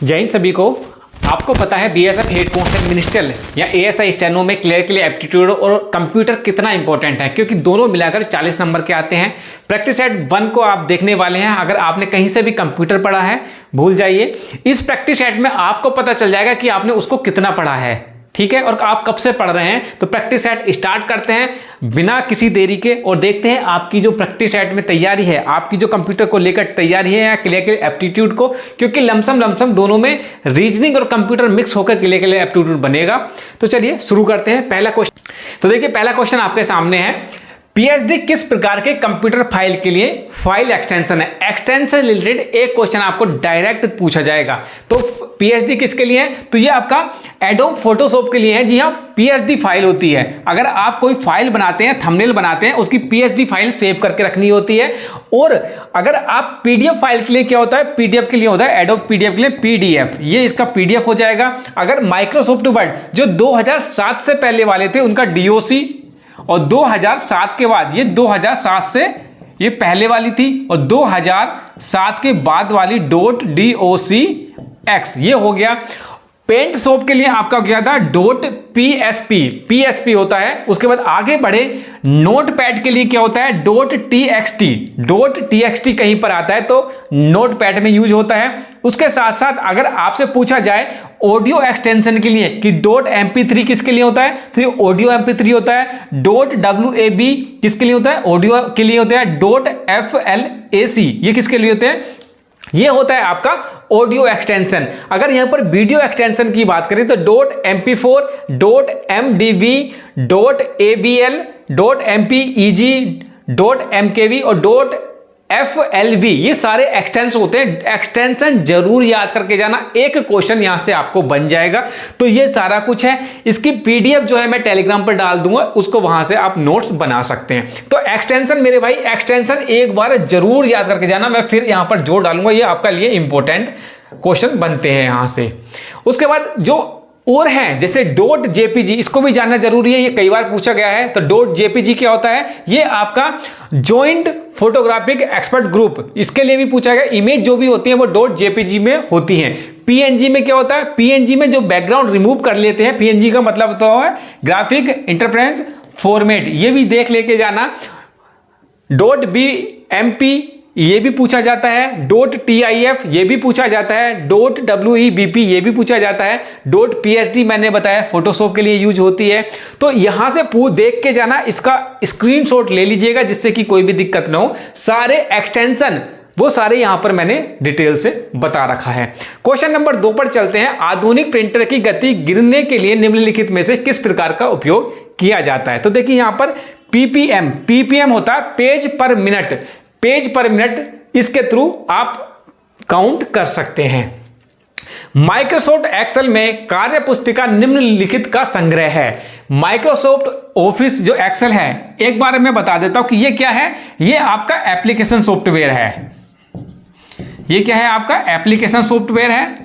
जय हिंद सभी को। आपको पता है बीएसएफ हेड कांस्टेबल मिनिस्ट्रियल या एएसआई स्टेनो में क्लरिकल एप्टीट्यूड और कंप्यूटर कितना इंपॉर्टेंट है, क्योंकि दोनों मिलाकर 40 नंबर के आते हैं। प्रैक्टिस सेट 1 को आप देखने वाले हैं। अगर आपने कहीं से भी कंप्यूटर पढ़ा है भूल जाइए, इस प्रैक्टिस सेट में आपको पता चल जाएगा कि आपने उसको कितना पढ़ा है, ठीक है, और आप कब से पढ़ रहे हैं। तो प्रैक्टिस सेट स्टार्ट करते हैं बिना किसी देरी के और देखते हैं आपकी जो प्रैक्टिस सेट में तैयारी है, आपकी जो कंप्यूटर को लेकर तैयारी है या क्लियर एप्टीट्यूड को, क्योंकि लमसम दोनों में रीजनिंग और कंप्यूटर मिक्स होकर क्लियर एप्टीट्यूड बनेगा। तो चलिए शुरू करते हैं पहला क्वेश्चन। तो देखिए पहला क्वेश्चन आपके सामने है, पीएचडी किस प्रकार के कंप्यूटर फाइल के लिए फाइल एक्सटेंशन है। एक्सटेंशन रिलेटेड एक क्वेश्चन आपको डायरेक्ट पूछा जाएगा। तो पीएचडी किसके लिए है, तो ये आपका एडोब फोटोशॉप के लिए है। जी हाँ, पीएचडी फाइल होती है। अगर आप कोई फाइल बनाते हैं, थंबनेल बनाते हैं, उसकी पीएचडी फाइल सेव करके रखनी होती है। और अगर आप पीडीएफ फाइल के लिए क्या होता है, पीडीएफ के लिए होता है एडोब पीडीएफ के लिए पीडीएफ, ये इसका पीडीएफ हो जाएगा। अगर माइक्रोसॉफ्ट वर्ड जो 2007 से पहले वाले थे उनका डीओसी, और 2007 के बाद ये 2007 से ये पहले वाली थी और 2007 के बाद वाली .docx ये हो गया। पेंट शॉप के लिए आपका क्या था, .psp होता है। उसके बाद आगे बढ़े, नोटपैड के लिए क्या होता है, .txt कहीं पर आता है तो नोटपैड में यूज होता है। उसके साथ साथ अगर आपसे पूछा जाए ऑडियो एक्सटेंशन के लिए कि .mp3 किसके लिए होता है, तो ये ऑडियो mp3 होता है। .wab किसके लिए होता है, ऑडियो के लिए होता है। .flac ये किसके लिए होते हैं, ये होता है आपका ऑडियो एक्सटेंशन। अगर यहां पर वीडियो एक्सटेंशन की बात करें तो .mp4, .mdv, .abl, .mpeg, .mkv और .flv ये सारे एक्सटेंशन होते हैं। एक्सटेंशन जरूर याद करके जाना, एक क्वेश्चन यहां से आपको बन जाएगा। तो ये सारा कुछ है। इसकी पीडीएफ जो है मैं टेलीग्राम पर डाल दूंगा, उसको वहां से आप नोट्स बना सकते हैं। तो एक्सटेंशन मेरे भाई, एक्सटेंशन एक बार जरूर याद करके जाना, मैं फिर यहां पर जोड़ डालूंगा, ये आपका लिए इंपॉर्टेंट क्वेश्चन बनते हैं यहां से। उसके बाद जो और हैं जैसे .jpg, इसको भी जानना जरूरी है, ये कई बार पूछा गया है। तो .jpg क्या होता है, ये आपका जॉइंट फोटोग्राफिक एक्सपर्ट ग्रुप, इसके लिए भी पूछा गया। इमेज जो भी होती है वो .jpg में होती हैं। पीएनजी में क्या होता है, पीएनजी में जो बैकग्राउंड रिमूव कर लेते हैं, पीएनजी का मतलब होता है ग्राफिक इंटरफेरेंस फॉर्मेट, ये भी देख लेके जाना। .bmp ये भी पूछा जाता है। .tif ये भी पूछा जाता है। .webp ये भी पूछा जाता है। .psd मैंने बताया फोटोशॉप के लिए यूज होती है। तो यहां से देख के जाना, इसका स्क्रीनशॉट ले लीजिएगा जिससे कि कोई भी दिक्कत ना हो। सारे एक्सटेंशन वो सारे यहां पर मैंने डिटेल से बता रखा है। क्वेश्चन नंबर 2 पर चलते हैं। आधुनिक प्रिंटर की गति गिरने के लिए निम्नलिखित में से किस प्रकार का उपयोग किया जाता है। तो देखिए यहां पर पीपीएम होता है पेज पर मिनट, पेज पर मिनट, इसके थ्रू आप काउंट कर सकते हैं। माइक्रोसॉफ्ट एक्सेल में कार्य पुस्तिका निम्नलिखित का संग्रह है। माइक्रोसॉफ्ट ऑफिस जो एक्सेल है, एक बार मैं बता देता हूं कि ये क्या है, ये आपका एप्लीकेशन सॉफ्टवेयर है। ये क्या है, आपका एप्लीकेशन सॉफ्टवेयर है।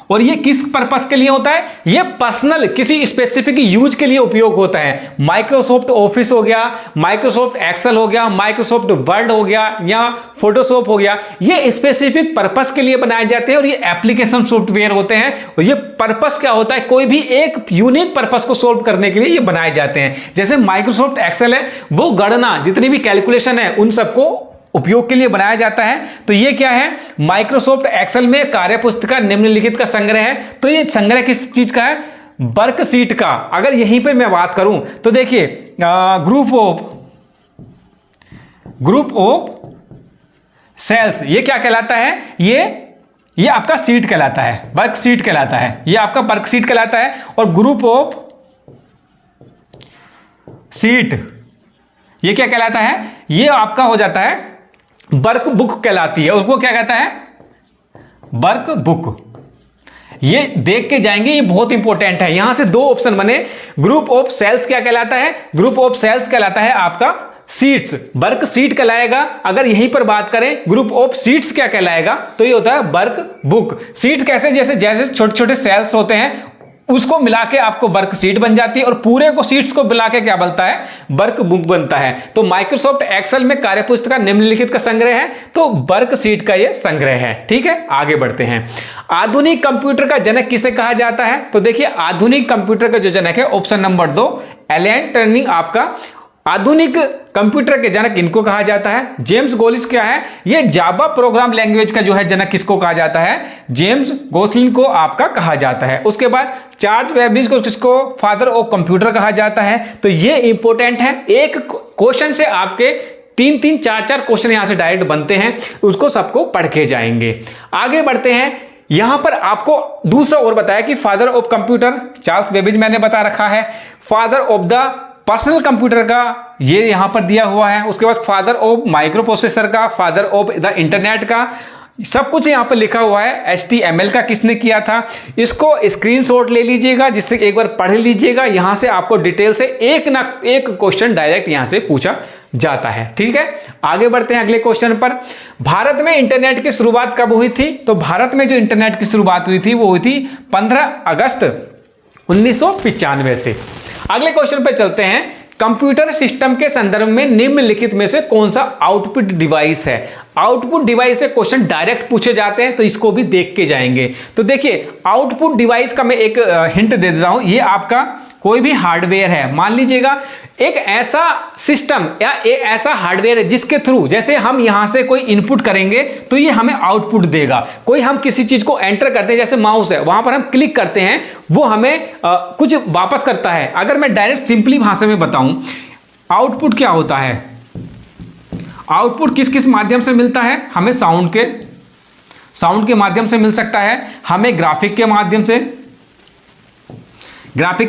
और ये किस पर्पस के लिए होता है, ये पर्सनल किसी स्पेसिफिक यूज के लिए उपयोग होता है। माइक्रोसॉफ्ट ऑफिस हो गया, माइक्रोसॉफ्ट एक्सेल हो गया, माइक्रोसॉफ्ट वर्ड हो गया या फोटोशॉप हो गया, ये स्पेसिफिक पर्पस के लिए बनाए जाते हैं और ये एप्लीकेशन सॉफ्टवेयर होते हैं। और ये पर्पस क्या होता है, कोई भी एक यूनिक पर्पस को सोल्व करने के लिए ये बनाए जाते हैं। जैसे माइक्रोसॉफ्ट एक्सेल है, वो गणना जितनी भी कैलकुलेशन है उन सबको उपयोग के लिए बनाया जाता है। तो ये क्या है, माइक्रोसॉफ्ट एक्सेल में कार्य पुस्तिका निम्नलिखित का संग्रह है। तो ये संग्रह किस चीज का है, वर्कशीट का। अगर यहीं पे मैं बात करूं तो देखिए ग्रुप ऑफ सेल्स ये क्या कहलाता है, ये आपका सीट कहलाता है, वर्कशीट कहलाता है, ये आपका वर्कशीट कहलाता है। और ग्रुप ऑफ सीट ये क्या कहलाता है, ये आपका हो जाता है वर्क बुक कहलाती है। उसको क्या कहता है, वर्क बुक। ये देख के जाएंगे, ये बहुत इंपॉर्टेंट है। यहां से 2 ऑप्शन बने। ग्रुप ऑफ सेल्स क्या कहलाता है, ग्रुप ऑफ सेल्स कहलाता है आपका सीट्स, वर्क सीट कहलाएगा। अगर यहीं पर बात करें ग्रुप ऑफ सीट्स क्या कहलाएगा, तो ये होता है वर्क बुक। सीट कैसे, जैसे छोटे छोटे सेल्स होते हैं उसको मिला के आपको वर्क शीट बन जाती है और पूरे को शीट्स को मिला के क्या बनता है, वर्क बुक बनता है। तो माइक्रोसॉफ्ट एक्सेल में कार्यपुस्तिका निम्नलिखित का संग्रह है, तो वर्क शीट का ये संग्रह है। ठीक है, आगे बढ़ते हैं। आधुनिक कंप्यूटर का जनक किसे कहा जाता है? तो देखिए आधुनिक कंप्यूटर का जो जनक है ऑप्शन नंबर 2 एलन टर्निंग आपका आधुनिक कंप्यूटर के जनक इनको कहा जाता है। जेम्स गोलिस क्या है, ये जावा प्रोग्राम लैंग्वेज का जो है जनक किसको कहा जाता है, जेम्स गोसलिन को आपका कहा जाता है। उसके बाद चार्ल्स बेबेज को किसको फादर ऑफ कंप्यूटर कहा जाता है। तो ये इंपॉर्टेंट है, एक क्वेश्चन से आपके 3-3 4-4 क्वेश्चन यहां से डायरेक्ट बनते हैं, उसको सबको पढ़ के जाएंगे। आगे बढ़ते हैं। यहां पर आपको दूसरा और बताया कि father of computer Charles Babbage मैंने बता रखा है, father of the personal computer का ये यहां पर दिया हुआ है। उसके बाद फादर ऑफ माइक्रो प्रोसेसर का, फादर ऑफ द इंटरनेट का, सब कुछ यहां पर लिखा हुआ है। HTML का किसने किया था, इसको स्क्रीनशॉट ले लीजिएगा, जिससे एक बार पढ़ लीजिएगा। यहां से आपको डिटेल से एक ना एक क्वेश्चन डायरेक्ट यहां से पूछा जाता है। ठीक है, आगे बढ़ते हैं अगले क्वेश्चन पर। भारत में इंटरनेट की शुरुआत कब हुई थी? तो भारत में जो इंटरनेट की शुरुआत हुई थी वो हुई थी 15 अगस्त 1995 से। अगले क्वेश्चन पे चलते हैं। कंप्यूटर सिस्टम के संदर्भ में निम्नलिखित में से कौन सा आउटपुट डिवाइस है? आउटपुट डिवाइस से क्वेश्चन डायरेक्ट पूछे जाते हैं, तो इसको भी देख के जाएंगे। तो देखिए आउटपुट डिवाइस का मैं एक हिंट दे देता हूं। ये आपका कोई भी हार्डवेयर है, मान लीजिएगा एक ऐसा सिस्टम या एक ऐसा हार्डवेयर है जिसके थ्रू जैसे हम यहां से कोई इनपुट करेंगे तो ये हमें आउटपुट देगा। कोई हम किसी चीज को एंटर करते हैं, जैसे माउस है, वहां पर हम क्लिक करते हैं, वो हमें कुछ वापस करता है। अगर मैं डायरेक्ट सिंपली भाषा में बताऊं, आउटपुट क्या होता है? आउटपुट किस किस माध्यम से मिलता है? हमें साउंड के माध्यम से मिल सकता है, हमें ग्राफिक के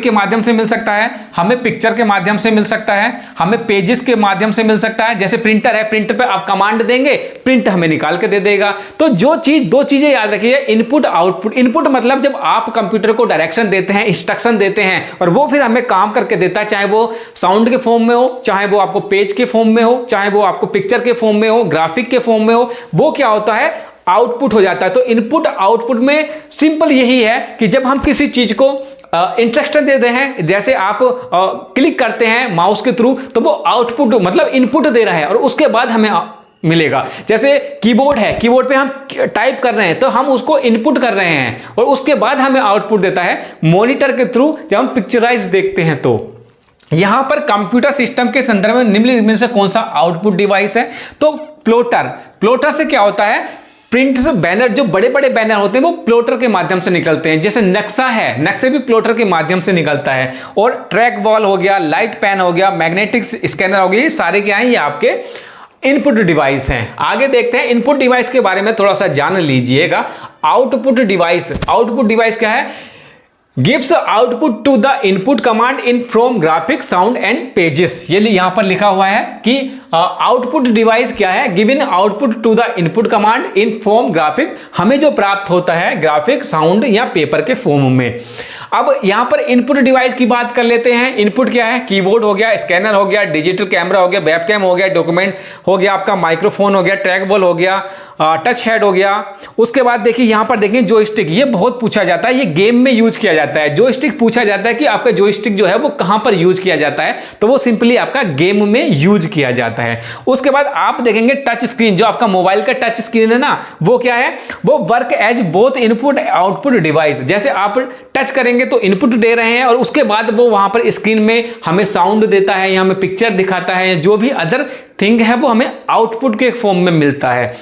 माध्यम से मिल सकता है, हमें पिक्चर के माध्यम से मिल सकता है, हमें पेजेस के माध्यम से मिल सकता है। जैसे प्रिंटर है, प्रिंटर पे आप कमांड देंगे, प्रिंट हमें निकाल के दे देगा। तो जो चीज, दो चीजें याद रखिए, इनपुट आउटपुट। इनपुट मतलब जब आप कंप्यूटर को डायरेक्शन देते हैं, इंस्ट्रक्शन देते हैं और वो फिर हमें काम करके देता है, चाहे वो साउंड के फॉर्म में हो, चाहे वो आपको पेज के फॉर्म में हो, चाहे वो आपको पिक्चर के फॉर्म में हो, ग्राफिक के फॉर्म में हो, वो क्या होता है, आउटपुट हो जाता है। तो इनपुट आउटपुट में सिंपल यही है कि जब हम किसी चीज को इंस्ट्रक्शन देते हैं, जैसे आप क्लिक करते हैं माउस के थ्रू, तो वो आउटपुट मतलब इनपुट दे रहा है और उसके बाद हमें मिलेगा। जैसे कीबोर्ड है, कीबोर्ड पे हम टाइप कर रहे हैं तो हम उसको इनपुट कर रहे हैं और उसके बाद हमें आउटपुट देता है। मॉनिटर के थ्रू जब हम पिक्चराइज देखते हैं, तो यहां पर कंप्यूटर सिस्टम के संदर्भ में निम्नलिखित में से कौन सा आउटपुट डिवाइस है? तो प्लॉटर से क्या होता है, प्रिंट्स, बैनर, जो बड़े बड़े बैनर होते हैं वो प्लॉटर के माध्यम से निकलते हैं। जैसे नक्शा है, नक्शे भी प्लॉटर के माध्यम से निकलता है। और ट्रैक बॉल हो गया, लाइट पेन हो गया, मैग्नेटिक स्कैनर हो गया, ये सारे क्या हैं, ये आपके इनपुट डिवाइस हैं। आगे देखते हैं, इनपुट डिवाइस के बारे में थोड़ा सा जान लीजिएगा। आउटपुट डिवाइस क्या है? Gives output to the input command in from graphic, sound and pages. ये यहां पर लिखा हुआ है कि आउटपुट डिवाइस क्या है, given output to the input command in form graphic, हमें जो प्राप्त होता है ग्राफिक, साउंड या पेपर के फॉर्म में। अब यहां पर इनपुट डिवाइस की बात कर लेते हैं। इनपुट क्या है? कीबोर्ड हो गया, स्कैनर हो गया, डिजिटल कैमरा हो गया, वेबकैम हो गया, डॉक्यूमेंट हो गया, आपका माइक्रोफोन हो गया, ट्रैक बॉल हो गया, टच हेड हो गया। उसके बाद देखिए यहां पर देखिए जॉयस्टिक, ये बहुत पूछा जाता है, ये गेम में यूज किया जाता है। जॉयस्टिक पूछा जाता है कि आपका जॉयस्टिक जो है वो कहां पर यूज किया जाता है, तो वो सिंपली आपका गेम में यूज किया जाता है। उसके बाद आप देखेंगे टच स्क्रीन, जो आपका मोबाइल का टच स्क्रीन है ना, वो क्या है, वो work as both input output device. जैसे आप टच करेंगे तो इनपुट दे रहे हैं और उसके बाद वो वहां पर स्क्रीन में हमें साउंड देता है या हमें पिक्चर दिखाता है, जो भी अदर थिंग है वो हमें आउटपुट के फॉर्म में मिलता है।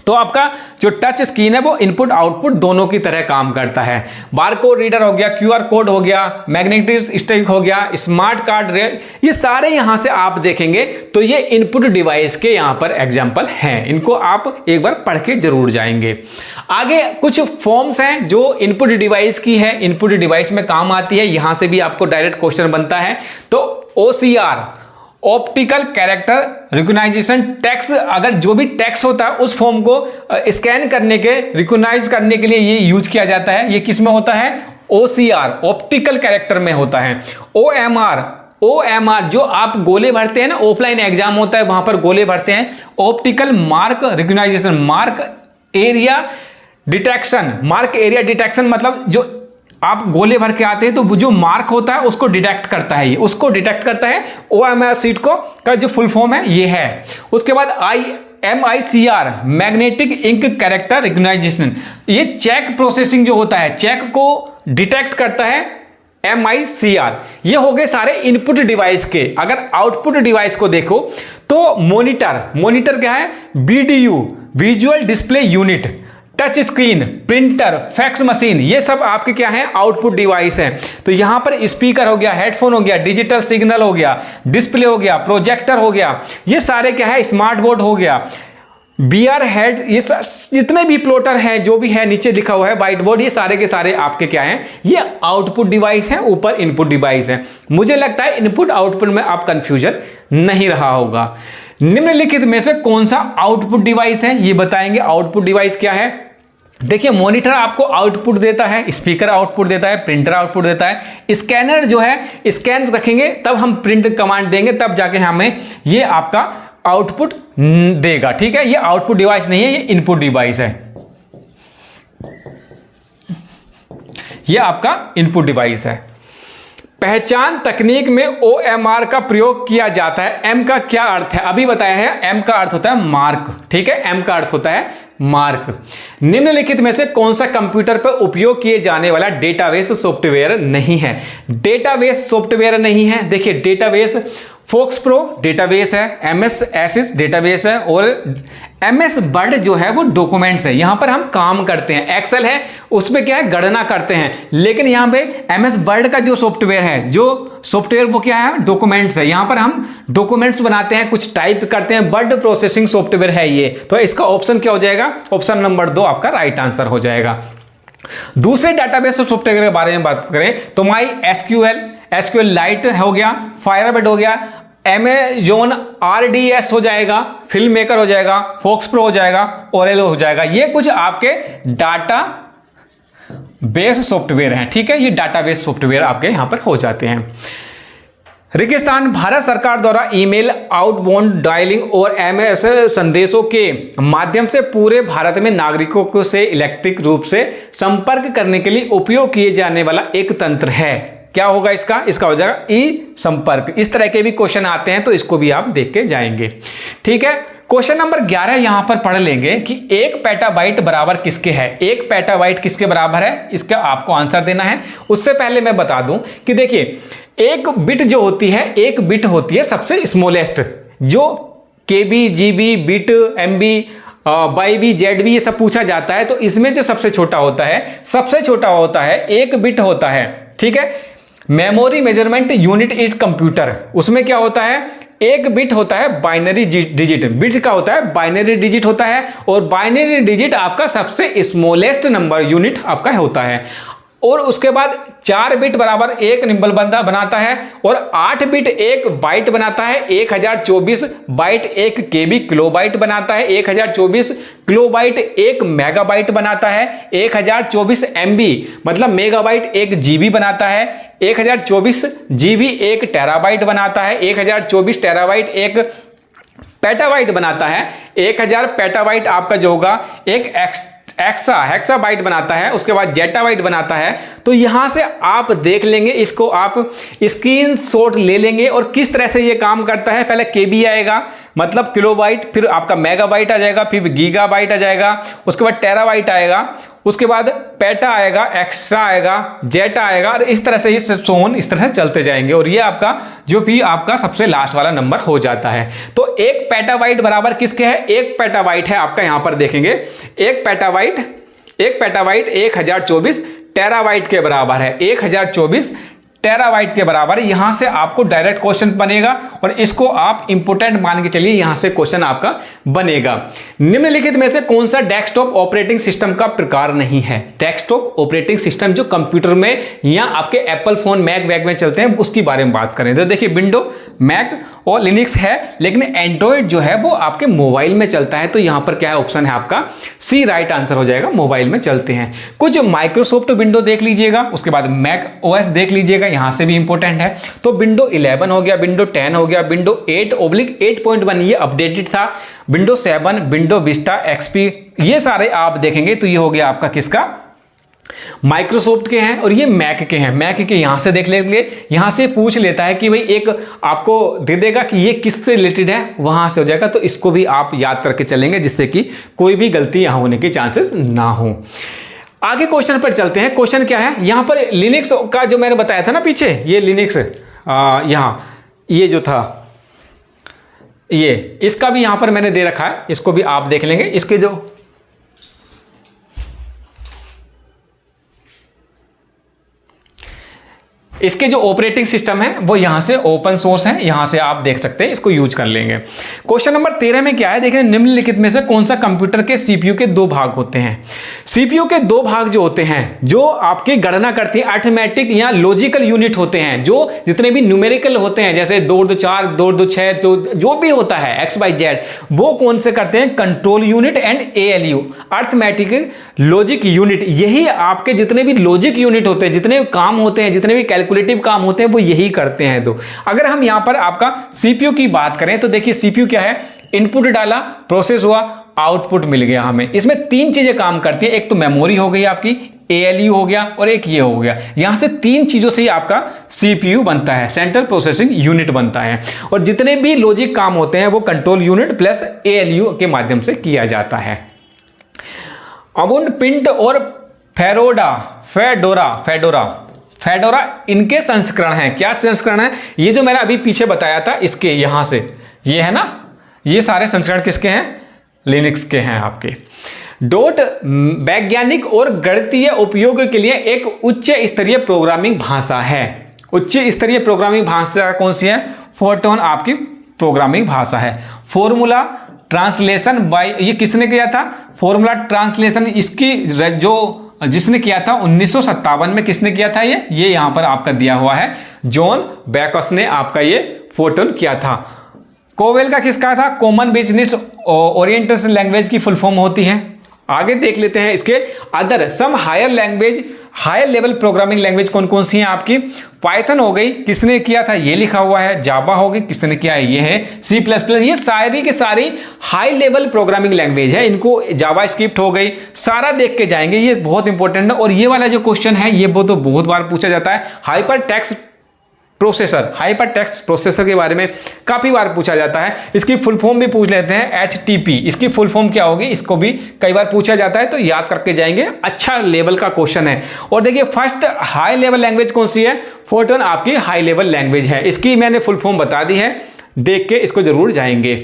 तो आपका जो टच स्क्रीन है वो इनपुट आउटपुट दोनों की तरह काम करता है। बारकोड रीडर हो गया, QR कोड हो गया, मैग्नेटिक स्टिक हो गया, स्मार्ट कार्ड, ये सारे यहां से आप देखेंगे तो ये इनपुट डिवाइस के यहां पर एग्जांपल हैं। इनको आप एक बार पढ़ के जरूर जाएंगे। आगे कुछ फॉर्म्स हैं जो इनपुट डिवाइस की है, इनपुट डिवाइस में काम आती है, यहां से भी आपको डायरेक्ट क्वेश्चन बनता है। तो OCR, optical character recognization, text, अगर जो भी टेक्स्ट होता है उस फॉर्म को स्कैन करने के, रिकॉग्नाइज करने के लिए ये यूज किया जाता है। ये किस में होता है? OCR, ऑप्टिकल कैरेक्टर में होता है। OMR, जो आप गोले भरते हैं ना, ऑफलाइन एग्जाम होता है वहां पर गोले भरते हैं, optical mark recognization, mark area detection. Mark area detection मतलब जो आप गोले भर के आते हैं तो जो मार्क होता है उसको डिटेक्ट करता है, ये उसको डिटेक्ट करता है। OMR शीट को का जो फुल फॉर्म है ये है। उसके बाद MICR magnetic ink character recognition, ये चेक प्रोसेसिंग जो होता है, चेक को डिटेक्ट करता है MICR। ये हो गए सारे इनपुट डिवाइस के। अगर आउटपुट डिवाइस को देखो तो मॉनिटर क्या है, BDU visual display unit, touch screen, printer, fax machine, ये सब आपके क्या है, आउटपुट डिवाइस हैं। तो यहां पर स्पीकर हो गया, हेडफोन हो गया, डिजिटल सिग्नल हो गया, डिस्प्ले हो गया, प्रोजेक्टर हो गया, ये सारे क्या है, स्मार्ट बोर्ड हो गया, BR हेड, ये जितने भी प्लॉटर हैं जो भी है, नीचे लिखा हुआ है व्हाइट बोर्ड, ये सारे के सारे आपके क्या हैं, ये आउटपुट डिवाइस हैं, ऊपर इनपुट डिवाइस हैं। मुझे लगता है इनपुट आउटपुट में आप कंफ्यूजन नहीं रहा होगा। निम्नलिखित में से कौन सा आउटपुट डिवाइस है, ये बताएंगे। आउटपुट डिवाइस क्या है, देखिए मॉनिटर आपको आउटपुट देता है, स्पीकर आउटपुट देता है, प्रिंटर आउटपुट देता है, स्कैनर जो है स्कैन रखेंगे तब हम प्रिंट कमांड देंगे, तब जाके हमें ये आपका आउटपुट देगा। ठीक है, ये आउटपुट डिवाइस नहीं है, ये इनपुट डिवाइस है, ये आपका इनपुट डिवाइस है। पहचान तकनीक में OMR का प्रयोग किया जाता है। M का क्या अर्थ है, अभी बताया है। M का अर्थ होता है मार्क, ठीक है, M का अर्थ होता है मार्क। निम्नलिखित में से कौन सा कंप्यूटर पर उपयोग किए जाने वाला डेटाबेस सॉफ्टवेयर नहीं है। डेटाबेस सॉफ्टवेयर नहीं है, देखिए डेटाबेस फोक्स प्रो डेटाबेस है, MS एसिस डेटाबेस है, और MS वर्ड जो है वो डॉक्यूमेंट्स है, यहां पर हम काम करते हैं। एक्सेल है उसमें क्या है, गणना करते हैं, लेकिन यहां पे MS वर्ड का जो सॉफ्टवेयर है, जो सॉफ्टवेयर वो क्या है, डॉक्यूमेंट्स है, यहां पर हम डॉक्यूमेंट्स बनाते हैं, कुछ टाइप करते हैं, वर्ड प्रोसेसिंग सॉफ्टवेयर है ये। तो इसका ऑप्शन क्या हो जाएगा, ऑप्शन नंबर 2 आपका राइट आंसर हो जाएगा। दूसरे डेटाबेस सॉफ्टवेयर के बारे में बात करें तो SQL लाइट हो गया, फायरबिट हो गया, Amazon RDS हो जाएगा, फिल्म मेकर हो जाएगा, फोक्स प्रो हो जाएगा, ओरेलो हो जाएगा। ये कुछ आपके डाटा बेस सॉफ्टवेयर हैं, ठीक है, ये डाटाबेस सॉफ्टवेयर आपके यहां पर हो जाते हैं। रेगिस्तान भारत सरकार द्वारा ईमेल, आउटबाउंड डायलिंग और MS संदेशों के माध्यम से पूरे भारत में नागरिकों को से इलेक्ट्रिक रूप से संपर्क करने के लिए उपयोग किए जाने वाला एक तंत्र है। क्या होगा इसका हो जाएगा ई संपर्क। इस तरह के भी क्वेश्चन आते हैं तो इसको भी आप देख के जाएंगे। ठीक है, क्वेश्चन नंबर 11 यहां पर पढ़ लेंगे कि 1 पेटाबाइट बराबर किसके है। 1 पेटाबाइट किसके बराबर है, इसका आपको आंसर देना है। उससे पहले मैं बता दूं कि देखिए एक बिट जो होती है, एक बिट होती है सबसे स्मॉलेस्ट, जो KB, GB, bit, MB, YB, ZB ये सब पूछा जाता है, तो इसमें जो सबसे छोटा होता है 1 बिट होता है। ठीक है, memory measurement unit is computer, उसमें क्या होता है, 1 बिट होता है बाइनरी डिजिट, बिट का होता है बाइनरी डिजिट होता है, और बाइनरी डिजिट आपका सबसे स्मॉलेस्ट नंबर यूनिट आपका होता है। और उसके बाद 4 बिट बराबर 1 निम्बल बंदा बनाता है, और 8 बिट 1 बाइट बनाता है, 1024 बाइट 1 KB किलोबाइट बनाता है, 1024 किलोबाइट 1 मेगाबाइट बनाता है, 1024 MB मतलब मेगाबाइट 1 GB बनाता है, 1024 GB 1 टेराबाइट बनाता है, 1024 टेराबाइट 1 पेटाबाइट बनाता है, 1000 पेटाबाइट आपका जो होगा एक हेक्साबाइट बनाता है, उसके बाद जेटाबाइट बनाता है। तो यहां से आप देख लेंगे, इसको आप स्क्रीनशॉट ले लेंगे और किस तरह से ये काम करता है। पहले KB आएगा मतलब किलोबाइट, फिर आपका मेगाबाइट आ जाएगा, फिर गीगाबाइट आ जाएगा, उसके बाद टेराबाइट आएगा, उसके बाद पेटा आएगा, एक्स्ट्रा आएगा, जेटा आएगा, और इस तरह से ये सोन इस तरह से चलते जाएंगे, और ये आपका जो भी आपका सबसे लास्ट वाला नंबर हो जाता है। तो 1 पेटाबाइट बराबर किसके है, 1 पेटाबाइट है आपका, यहां पर देखेंगे 1 पेटाबाइट 1024 टेराबाइट के बराबर है, 1024 टेराबाइट के बराबर। यहां से आपको डायरेक्ट क्वेश्चन बनेगा, और इसको आप इंपोर्टेंट मान के चलिए, यहां से क्वेश्चन आपका बनेगा। निम्नलिखित में से कौन सा डेस्कटॉप ऑपरेटिंग सिस्टम का प्रकार नहीं है। डेस्कटॉप ऑपरेटिंग सिस्टम जो कंप्यूटर में या आपके एप्पल फोन, मैक वैक में चलते हैं, उसकी बारे में बात करें तो देखिए विंडो, मैक और लिनक्स है, लेकिन एंड्रॉइड जो है वो आपके मोबाइल में चलता है। तो यहां पर क्या है, ऑप्शन है आपका सी राइट आंसर हो जाएगा, मोबाइल में चलते हैं। कुछ माइक्रोसॉफ्ट विंडो देख लीजिएगा, उसके बाद मैक OS देख लीजिएगा, यहां से भी इंपॉर्टेंट है। तो विंडो 11 हो गया, विंडो 10 हो गया, विंडो 8/8.1 ये अपडेटेड था, विंडो 7, विंडो विस्टा XP, ये सारे आप देखेंगे तो ये हो गया आपका किसका, माइक्रोसॉफ्ट के हैं और ये मैक के हैं। मैक के यहां से देख लेंगे, यहां से पूछ लेता है कि भाई एक आपको दे देगा कि ये किससे रिलेटेड है, वहां से हो जाएगा। तो इसको भी आप याद करके चलेंगे जिससे कि कोई भी गलती यहां होने के चांसेस ना हो। आगे क्वेश्चन पर चलते हैं। क्वेश्चन क्या है यहां पर, लिनक्स का जो मैंने बताया था ना पीछे, ये लिनक्स यहां ये जो था ये, इसका भी यहां पर मैंने दे रखा है, इसको भी आप देख लेंगे। इसके जो इसके जो ऑपरेटिंग सिस्टम है वो यहां से ओपन सोर्स है, यहां से आप देख सकते हैं, इसको यूज कर लेंगे। क्वेश्चन नंबर 13 में क्या है, देखिए निम्नलिखित में से कौन सा कंप्यूटर के सीपीयू के दो भाग होते हैं। सीपीयू के दो भाग जो होते हैं, जो आपकी गणना करती है, अर्थमेटिक या लॉजिकल यूनिट होते हैं, जो जितने भी न्यूमेरिकल होते हैं, जैसे 2 2 4 2 2 6 जो भी होता है XYZ, वो कौन से करते हैं, control unit and ALU, arithmetic logic unit. यही आपके जितने भी लॉजिक यूनिट होते हैं, जितने काम होते हैं, जितने भी कैलकुलेटिव काम होते हैं, वो यही करते हैं दो। अगर हम यहां पर आपका सीपीयू की बात करें तो देखिए सीपीयू क्या है, इनपुट डाला, प्रोसेस हुआ, आउटपुट मिल गया हमें। इसमें 3 चीजें काम करती है, एक तो मेमोरी हो गई आपकी, ALU हो गया, और एक ये हो गया। यहां से 3 चीजों से ही आपका सीपीयू बनता है, सेंट्रल प्रोसेसिंग यूनिट बनता है। और जितने भी लॉजिक काम होते हैं वो कंट्रोल यूनिट प्लस ALU के माध्यम से किया जाता है। अबुन पिंट और फेडोरा इनके संस्करण हैं। क्या संस्करण है, ये जो मैंने अभी पीछे बताया था, इसके यहां से ये है ना, ये सारे संस्करण किसके हैं, लिनक्स के हैं आपके। डॉट वैज्ञानिक और गणितीय उपयोग के लिए एक उच्च स्तरीय प्रोग्रामिंग भाषा है। उच्च स्तरीय प्रोग्रामिंग भाषा कौन सी है, फोर्ट्रान आपकी प्रोग्रामिंग भाषा है। फॉर्मूला ट्रांसलेशन बाय, ये किसने किया था, फॉर्मूला ट्रांसलेशन इसकी जो जिसने किया था 1957 में, किसने किया था, ये यहां पर आपका दिया हुआ है, जॉन बेकस ने आपका ये फोर्ट्रान किया था। कोवेल का किसका था, कॉमन बिजनेस ओरिएंटेशन लैंग्वेज की फुल फॉर्म होती है। आगे देख लेते हैं इसके other some higher language, higher level programming language कौन कौन सी हैं आपकी, पाइथन हो गई, किसने किया था, ये लिखा हुआ है। जावा हो गई, किसने किया है, ये है। C++, ये सारी की सारी हाई लेवल प्रोग्रामिंग लैंग्वेज है। इनको जावा स्क्रिप्ट हो गई, सारा देख के जाएंगे, ये बहुत इंपॉर्टेंट है। और ये वाला जो क्वेश्चन है ये तो बहुत बार पूछा जाता है, hyper text processor, hyper text processor के बारे में काफी बार पूछा जाता है। इसकी फुल फॉर्म भी पूछ लेते हैं, HTP, इसकी फुल फॉर्म क्या होगी, इसको भी कई बार पूछा जाता है, तो याद करके जाएंगे, अच्छा लेवल का क्वेश्चन है। और देखिए फर्स्ट हाई लेवल लैंग्वेज कौन सी है, फोर्ट्रान आपकी हाई लेवल लैंग्वेज है। इसकी मैंने फुल फॉर्म बता दी है, देख के इसको जरूर जाएंगे।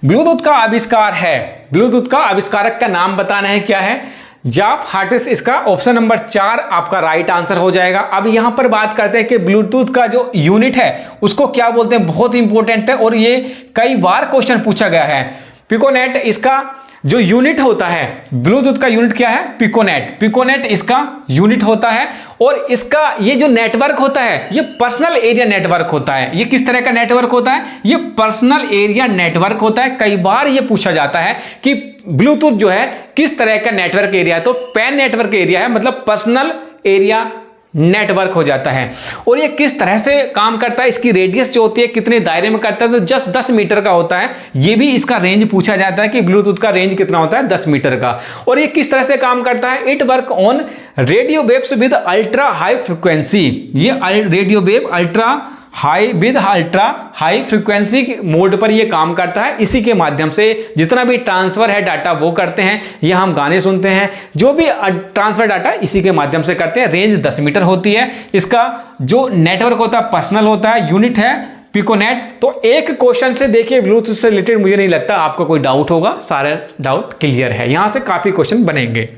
ब्लूटूथ का आविष्कार है, ब्लूटूथ का आविष्कारक का नाम बताना है, क्या है, जाप हार्टिस। इसका ऑप्शन नंबर 4 आपका राइट आंसर हो जाएगा। अब यहां पर बात करते हैं कि ब्लूटूथ का जो यूनिट है उसको क्या बोलते हैं, बहुत इंपॉर्टेंट है और ये कई बार क्वेश्चन पूछा गया है। पिकोनेट इसका जो यूनिट होता है, ब्लूटूथ का यूनिट क्या है, पिकोनेट, पिकोनेट इसका यूनिट होता है। और इसका ये जो नेटवर्क होता है ये पर्सनल एरिया नेटवर्क होता है। ये किस तरह का नेटवर्क होता है, ये पर्सनल एरिया नेटवर्क होता है। कई बार ये पूछा जाता है कि ब्लूटूथ जो है किस तरह का नेटवर्क एरिया है, तो पैन नेटवर्क एरिया है, मतलब पर्सनल एरिया नेटवर्क हो जाता है। और ये किस तरह से काम करता है, इसकी रेडियस जो होती है कितने दायरे में करता है, तो जस्ट 10 मीटर का होता है। ये भी इसका रेंज पूछा जाता है कि ब्लूटूथ का रेंज कितना होता है, 10 मीटर का। और ये किस तरह से काम करता है, it work on radio waves with ultra high frequency. ये radio wave ultra high frequency mode पर ये काम करता है। इसी के माध्यम से जितना भी ट्रांसफर है डाटा वो करते हैं, या हम गाने सुनते हैं, जो भी ट्रांसफर डाटा इसी के माध्यम से करते हैं। रेंज 10 मीटर होती है। इसका जो नेटवर्क होता है पर्सनल होता है, यूनिट है पिकोनेट। तो एक क्वेश्चन से देखिए ब्लूटूथ से रिलेटेड मुझे नहीं लगता आपको कोई डाउट होगा, सारे डाउट क्लियर है। यहां से काफी क्वेश्चन बनेंगे।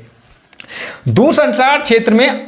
दूरसंचार क्षेत्र में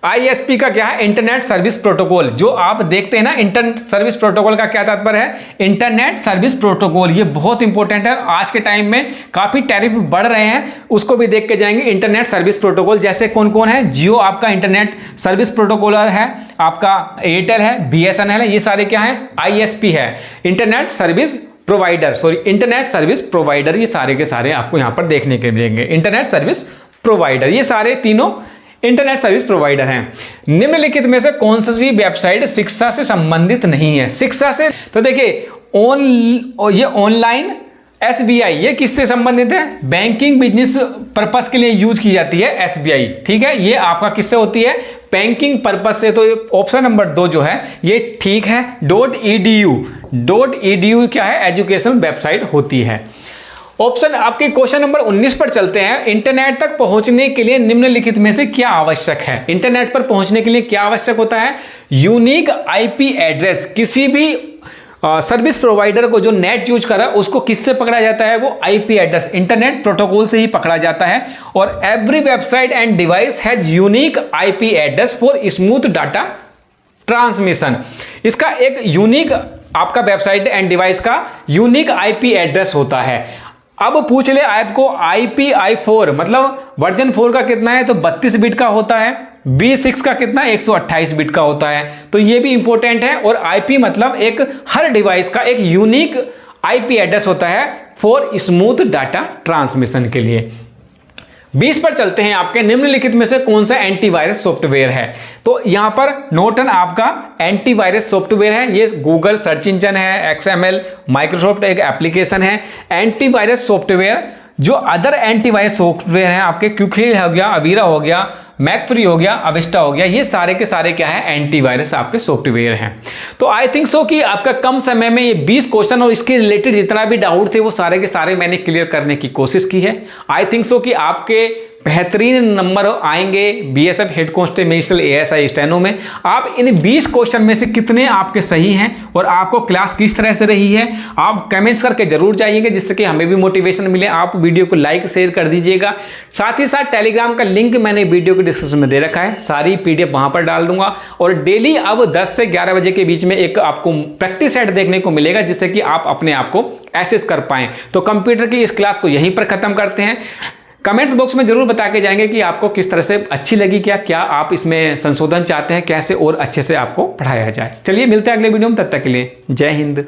ISP का क्या है, इंटरनेट सर्विस प्रोटोकॉल। जो आप देखते हैं ना, इंटरनेट सर्विस प्रोटोकॉल का क्या तात्पर्य है, इंटरनेट सर्विस प्रोटोकॉल। ये बहुत इंपॉर्टेंट है, आज के टाइम में काफी टैरिफ बढ़ रहे हैं, उसको भी देख के जाएंगे। इंटरनेट सर्विस प्रोटोकॉल जैसे कौन कौन है, जियो आपका इंटरनेट सर्विस प्रोटोकॉलर है, आपका एयरटेल है, BSNL है, ये सारे क्या है, ISP है, internet service provider, internet service provider. ये सारे के सारे आपको यहां पर देखने के मिलेंगे, इंटरनेट सर्विस प्रोवाइडर। ये सारे तीनों इंटरनेट सर्विस प्रोवाइडर हैं। निम्नलिखित में से कौन सी वेबसाइट शिक्षा से संबंधित नहीं है, शिक्षा से, तो देखिए ये ऑनलाइन SBI ये किससे संबंधित है? बैंकिंग बिजनेस पर्पस के लिए यूज की जाती है SBI, ठीक है। ये आपका किससे होती है? बैंकिंग पर्पस से। तो ऑप्शन नंबर 2 जो है ये ठीक है। .edu क्या है? एजुकेशन वेबसाइट होती है। ऑप्शन आपके क्वेश्चन नंबर 19 पर चलते हैं। इंटरनेट तक पहुंचने के लिए निम्नलिखित में से क्या आवश्यक है? इंटरनेट पर पहुंचने के लिए क्या आवश्यक होता है? Unique IP address. किसी भी सर्विस प्रोवाइडर को जो नेट यूज कर रहा है उसको किससे पकड़ा जाता है? वो IP एड्रेस, इंटरनेट प्रोटोकॉल से ही पकड़ा जाता है। और every website and device has unique IP address for smooth data transmission. इसका एक यूनिक आपका वेबसाइट एंड डिवाइस का यूनिक IP एड्रेस होता है। अब पूछ ले आपको IPI4 मतलब वर्जन 4 का कितना है? तो 32 बिट का होता है। V6 का कितना? 128 बिट का होता है। तो ये भी इंपॉर्टेंट है। और IP मतलब एक हर डिवाइस का एक यूनिक IP एड्रेस होता है फॉर स्मूथ डाटा ट्रांसमिशन के लिए। 20 पर चलते हैं। आपके निम्नलिखित में से कौन सा एंटीवायरस सॉफ्टवेयर है? तो यहां पर नॉर्टन आपका एंटीवायरस सॉफ्टवेयर है। ये गूगल सर्च इंजन है, XML माइक्रोसॉफ्ट एक एप्लीकेशन है। एंटीवायरस सॉफ्टवेयर जो अदर एंटीवायरस सॉफ्टवेयर हैं आपके क्यूकी हो गया, अवीरा हो गया, मैकफ्री हो गया, अविस्टा हो गया, ये सारे के सारे क्या है? एंटीवायरस आपके सॉफ्टवेयर हैं। तो आई थिंक सो कि आपका कम समय में ये 20 क्वेश्चन और इसके रिलेटेड जितना भी डाउट थे वो सारे के सारे मैंने क्लियर करने की कोशिश की है। आई थिंक सो कि आपके बेहतरीन नंबर आएंगे BSF head constable ministerial ASI steno में। आप इन 20 क्वेश्चन में से कितने आपके सही हैं और आपको क्लास किस तरह से रही है आप कमेंट्स करके जरूर जाइएगा, जिससे कि हमें भी मोटिवेशन मिले। आप वीडियो को लाइक शेयर कर दीजिएगा। साथ ही साथ टेलीग्राम का लिंक मैंने वीडियो के डिस्क्रिप्शन में दे रखा है, सारी PDF वहां पर डाल दूंगा। और डेली अब 10 से 11 बजे के बीच में एक आपको प्रैक्टिस सेट देखने को मिलेगा, जिससे कि आप अपने आप को एसेस कर पाएं। तो कंप्यूटर की इस क्लास को यहीं पर खत्म करते हैं। कमेंट्स बॉक्स में जरूर बता के जाएंगे कि आपको किस तरह से अच्छी लगी, क्या आप इसमें संशोधन चाहते हैं, कैसे और अच्छे से आपको पढ़ाया जाए। चलिए मिलते हैं अगले वीडियो में, तब तक के लिए जय हिंद।